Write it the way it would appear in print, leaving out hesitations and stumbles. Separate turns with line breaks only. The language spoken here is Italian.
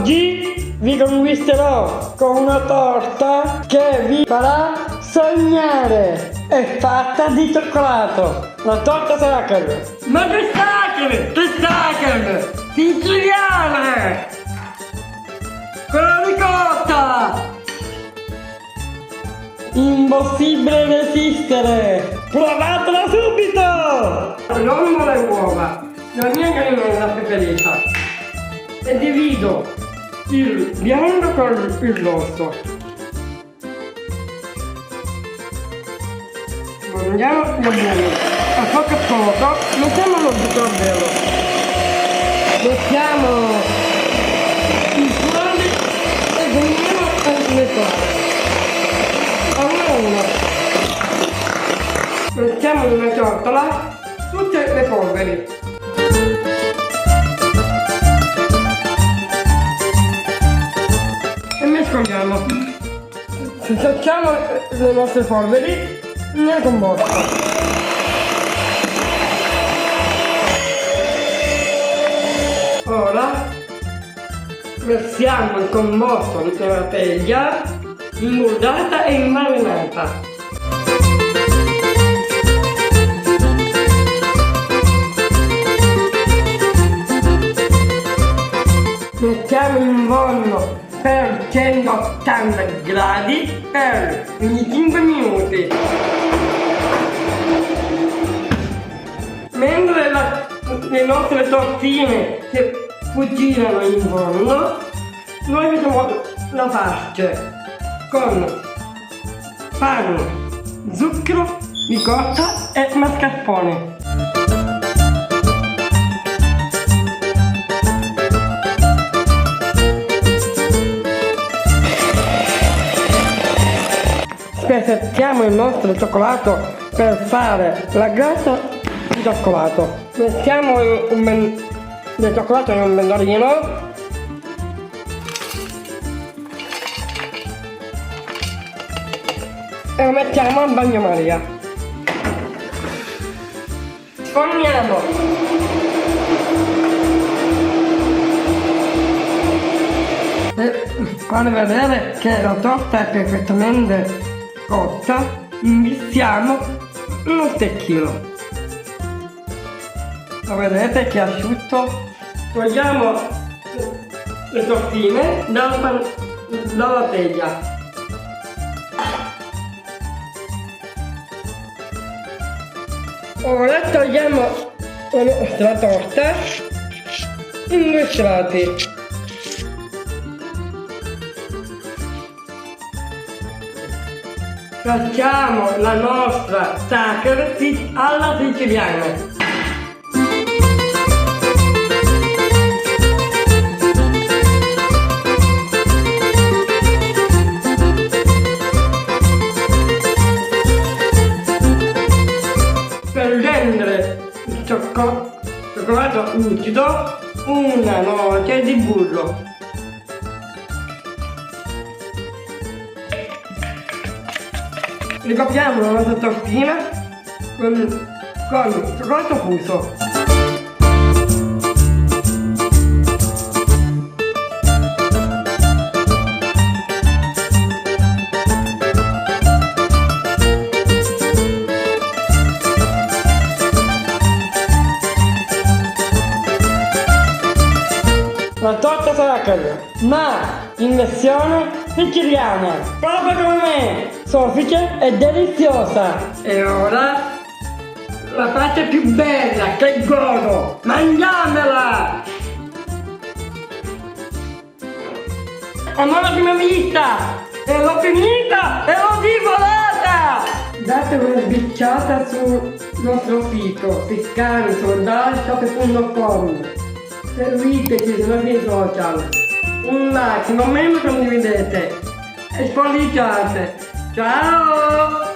Oggi vi conquisterò con una torta che vi farà sognare. È fatta di cioccolato. La torta Sacher. Ma che Sacher? Che Sacher? Siciliana! Con la ricotta! Impossibile resistere! Provatela subito! Non ho le uova, la mia crema è la preferita. E divido il bianco con il rosso. Mangiamo la buona. A poco a poco mettiamo lo zucchero. Mettiamo i fuori e veniamo a mescolare. Mettiamo in una ciotola tutte le polveri. E mescoliamo. Facciamo le nostre polveri nel composto. Ora versiamo il composto nella teglia imburrata e inmarinata. Mettiamo in forno per 180 gradi per 25 minuti. Mentre le nostre tortine che cucinano in forno, noi facciamo la farce con farro, zucchero, ricotta e mascarpone. Spezzettiamo il nostro cioccolato per fare la glassa di cioccolato. Mettiamo il cioccolato in un bendolino. E lo mettiamo al bagnomaria. Sforniamo. Per far vedere che la torta è perfettamente cotta, imbistiamo uno stecchino. Lo vedete che è asciutto? Togliamo le tortine dalla teglia. Ora togliamo la nostra torta in due strati. Facciamo la nostra Sacher alla siciliana. Per rendere il cioccolato lucido, una noce di burro. Ricopriamo la nostra tortina con cioccolato fuso. La torta Sacher, ma in versione siciliana, proprio come me, soffice e deliziosa. E ora la parte più bella che godo, mangiamela! Amore a prima vista, e l'ho finita, e l'ho divorata! Date una sbicciata sul nostro sito fiscalisoldato.com. Seguiteci sui nostri social, un like, non meno condividete e spolliciate. Ciao!